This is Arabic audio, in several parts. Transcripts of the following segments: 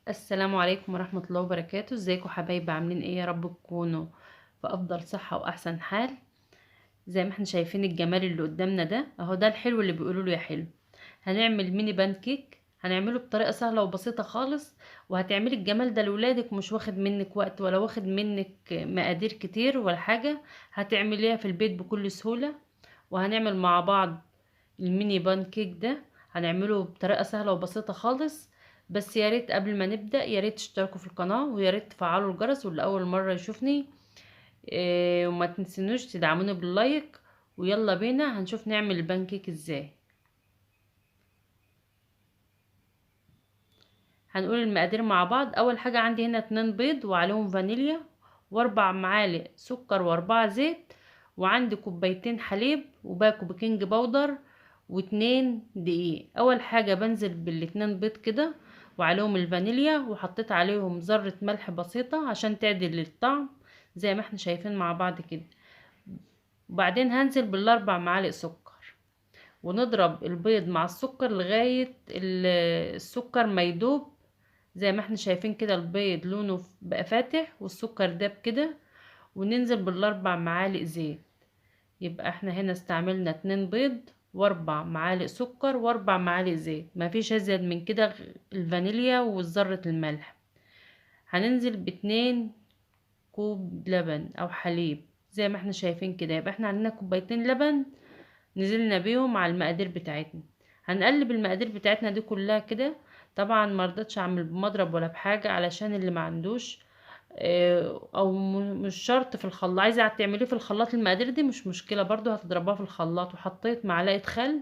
السلام عليكم ورحمة الله وبركاته. ازيكم حبايبي؟ عاملين ايه؟ يا رب تكونوا في افضل صحة واحسن حال. زي ما احنا شايفين الجمال اللي قدامنا ده اهو، ده الحلو اللي بيقولوا له يا حلو. هنعمل ميني بانكيك، هنعمله بطريقة سهلة وبسيطة خالص، وهتعملي الجمال ده لولادك، مش واخد منك وقت ولا واخد منك مقادير كتير ولا حاجة. هتعمليها في البيت بكل سهولة. وهنعمل مع بعض الميني بانكيك ده، هنعمله بطريقة سهلة وبسيطة خالص. بس يا ريت قبل ما نبدأ يا ريت تشتركوا في القناة، ويا ريت تفعلوا الجرس، واللي أول مرة يشوفني وما تنسونوش تدعموني باللايك. ويلا بينا هنشوف نعمل البانكيك ازاي. هنقول المقادير مع بعض. اول حاجة عندي هنا 2 بيض وعليهم فانيليا، و4 معالق سكر، و4 زيت، وعندي كوبايتين حليب، وباكو بيكنج باودر، و2 دقيق. اول حاجة بنزل بال2 بيض كده وعليهم الفانيليا، وحطيت عليهم ذرة ملح بسيطة عشان تعدل الطعم زي ما احنا شايفين مع بعض كده. وبعدين هنزل بال4 معالق سكر، ونضرب البيض مع السكر لغاية السكر ما يدوب. زي ما احنا شايفين كده البيض لونه بقى فاتح والسكر داب كده. وننزل بال4 معالق زيت. يبقى احنا هنا استعملنا 2 بيض و4 معالق سكر و4 معالق زيت، مفيش ازيد من كده الفانيليا وذرة الملح. هننزل ب2 كوب لبن او حليب زي ما احنا شايفين كده. يبقى احنا عندنا كوبايتين لبن نزلنا بيهم على المقادير بتاعتنا. هنقلب المقادير بتاعتنا دي كلها كده. طبعا مرضتش اعمل بمضرب ولا بحاجة علشان اللي ما عندوش، او مش شرط في الخلاط. عايزة تعمليه في الخلاط المقادير دي مش مشكلة، برضو هتضربها في الخلاط. وحطيت معلقة خل،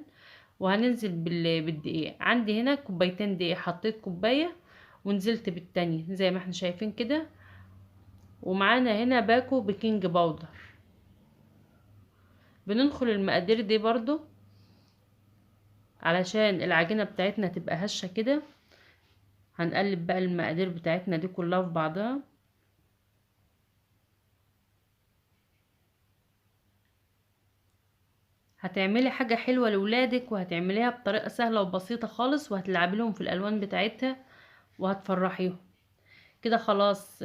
وهننزل بالدقيق. عندي هنا كوبايتين دقيق، حطيت كوباية ونزلت بالتانية زي ما احنا شايفين كده. ومعانا هنا باكو بيكنج باودر. بننخل المقادير دي برضو علشان العجينة بتاعتنا تبقى هشة كده. هنقلب بقى المقادير بتاعتنا دي كلها في بعضها. هتعملي حاجة حلوة لولادك، وهتعمليها بطريقة سهلة وبسيطة خالص، وهتلعبي لهم في الألوان بتاعتها وهتفرحيهم. كده خلاص.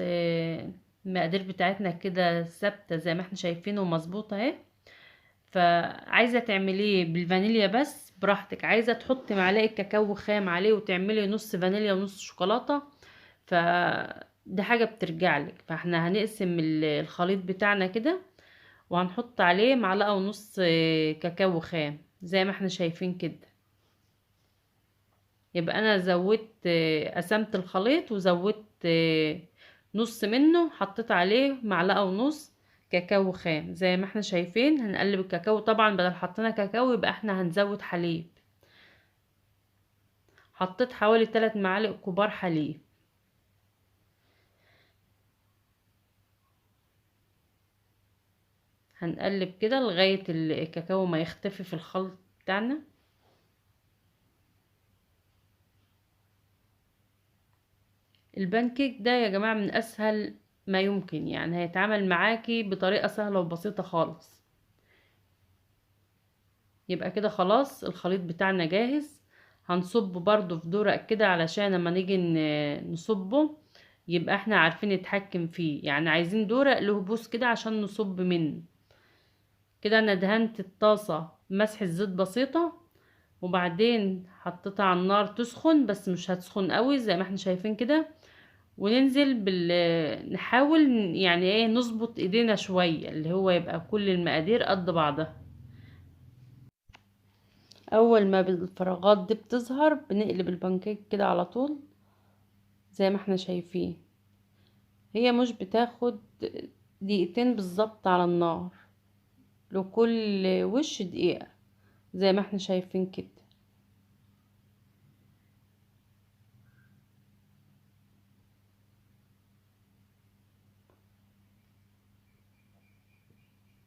المقادير بتاعتنا كده ثابتة زي ما احنا شايفين ومظبوطة اهي. فعايزة تعمليه بالفانيليا بس براحتك، عايزة تحطي معلقة كاكاو خام عليه وتعملي نص فانيليا ونص شوكولاتة، دي حاجة بترجعلك. فاحنا هنقسم الخليط بتاعنا كده، وهنحط عليه معلقة ونص كاكاو خام زي ما احنا شايفين كده. يبقى انا زودت، قسمت الخليط وزودت نص منه، حطيت عليه معلقة ونص كاكاو خام زي ما احنا شايفين. هنقلب الكاكاو، طبعا بدل حطينا كاكاو يبقى احنا هنزود حليب. حطيت حوالي 3 معالق كبار حليب. هنقلب كده لغاية الكاكاو ما يختفي في الخلط بتاعنا. البانكيك ده يا جماعة من اسهل ما يمكن، يعني هيتعمل معاكي بطريقة سهلة وبسيطة خالص. يبقى كده خلاص الخليط بتاعنا جاهز. هنصبه برضو في دورق كده علشان لما نيجي نصبه يبقى احنا عارفين نتحكم فيه. يعني عايزين دورق له بوس كده عشان نصب منه. كده انا دهنت الطاسة مسح الزيت بسيطة، وبعدين حطيتها على النار تسخن بس مش هتسخن قوي زي ما احنا شايفين كده. وننزل نحاول يعني ايه نظبط ايدينا شوية، اللي هو يبقى كل المقادير قد بعضها. اول ما الفراغات دي بتظهر بنقلب البانكيك كده على طول زي ما احنا شايفين. هي مش بتاخد دقيقتين بالظبط على النار، لكل وش دقيقة زي ما احنا شايفين كده.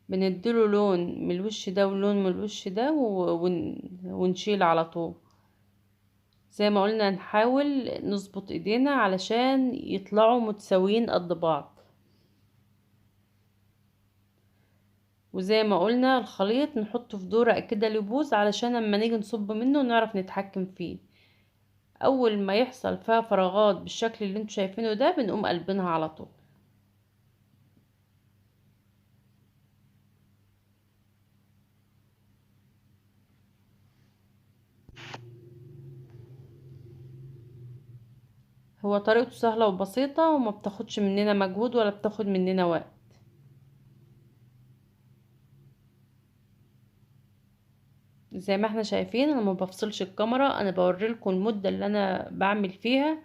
بنديله لون من الوش ده ولون من الوش ده ونشيل على طول. زي ما قلنا نحاول نظبط ايدينا علشان يطلعوا متساويين قد بعض. وزي ما قلنا الخليط نحطه في دورق كده لبوز علشان لما نيجي نصب منه نعرف نتحكم فيه. اول ما يحصل فيها فراغات بالشكل اللي انتوا شايفينه ده بنقوم قلبينها على طول. هو طريقته سهلة وبسيطة وما بتاخدش مننا مجهود ولا بتاخد مننا وقت. زي ما احنا شايفين انا ما بفصلش الكاميرا، انا بوريلكم المدة اللي انا بعمل فيها.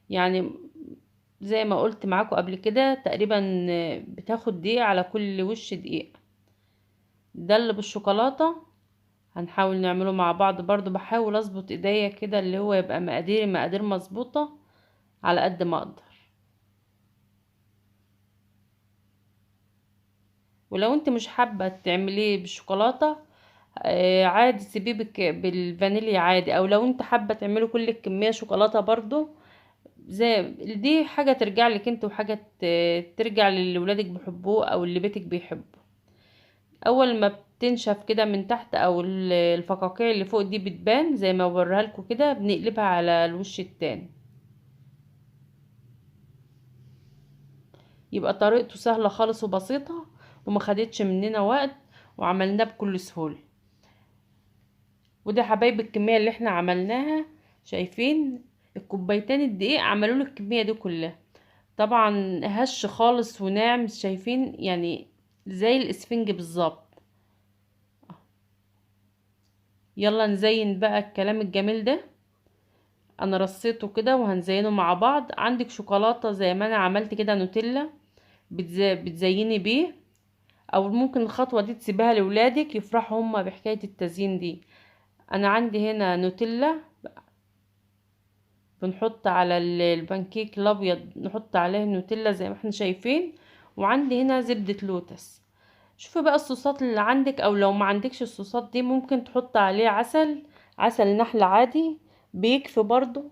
يعني زي ما قلت معاكم قبل كده تقريبا بتاخد دقيقة على كل وش دقيقة. ده اللي بالشوكولاتة هنحاول نعمله مع بعض. برضو بحاول اظبط ايديا كده اللي هو يبقى مقادير مظبوطة على قد ما اقدر. ولو انت مش حابة تعمليه بالشوكولاتة عادي سيبيه بالفانيليا عادي، او لو انت حابة تعمله كل الكمية شوكولاتة برضو. زي دي حاجة ترجع لك انت، وحاجة ترجع للي ولادك بيحبوه او اللي بيتك بيحبه. اول ما بتنشف كده من تحت او الفقاقيع اللي فوق دي بتبان زي ما بوريها لكم كده، بنقلبها على الوش التاني. يبقى طريقته سهلة خالص وبسيطة وما خدتش مننا وقت وعملناه بكل سهولة. وده حبايب الكمية اللي احنا عملناها. شايفين الكوبايتين الدقيق عملوا له الكمية دي كلها. طبعا هش خالص وناعم، شايفين يعني زي الاسفنج بالظبط. يلا نزين بقى الكلام الجميل ده. انا رصيته كده وهنزينه مع بعض. عندك شوكولاتة زي ما انا عملت كده نوتيلا بتزيني بيه، او ممكن الخطوة دي تسيبها لولادك يفرحوا هما بحكاية التزيين دي. انا عندي هنا نوتيلا بنحط على البانكيك الابيض، نحط عليه نوتيلا زي ما احنا شايفين. وعندي هنا زبدة لوتس. شوفي بقى الصوصات اللي عندك، او لو ما عندكش الصوصات دي ممكن تحط عليه عسل نحل عادي بيكفي برضو.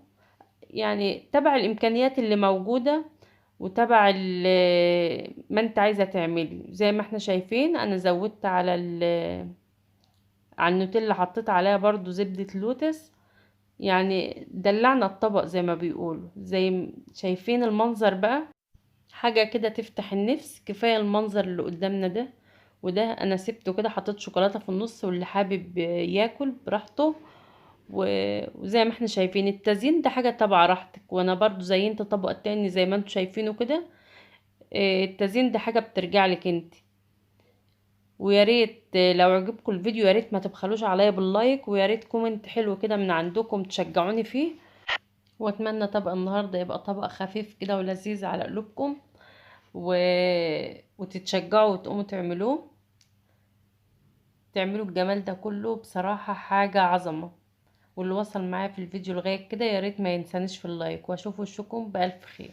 يعني تبع الامكانيات اللي موجودة وتبع ما انت عايزة تعملي. زي ما احنا شايفين انا زودت على النوتيلا حطيت عليها برضو زبدة لوتس. يعني دلعنا الطبق زي ما بيقولوا. شايفين المنظر بقى، حاجة كده تفتح النفس. كفاية المنظر اللي قدامنا ده. وده انا سبته كده، حطيت شوكولاتة في النص واللي حابب ياكل براحته. وزي ما احنا شايفين التزيين ده حاجة تبع راحتك، وانا برضو زينت طبق تاني زي ما انتوا شايفينه كده. التزيين ده حاجة بترجع لك انت. ويا ريت لو عجبكم الفيديو يا ريت ما تبخلوش عليا باللايك، ويا ريت كومنت حلو كده من عندكم تشجعوني فيه. واتمنى طبق النهارده يبقى طبق خفيف كده ولذيذ على قلوبكم و... وتتشجعوا وتقوموا تعملوا الجمال ده كله. بصراحة حاجة عظمة. واللي وصل معايا في الفيديو لغاية كده يا ريت ما ينسانيش في اللايك، واشوف وشكم بألف خير.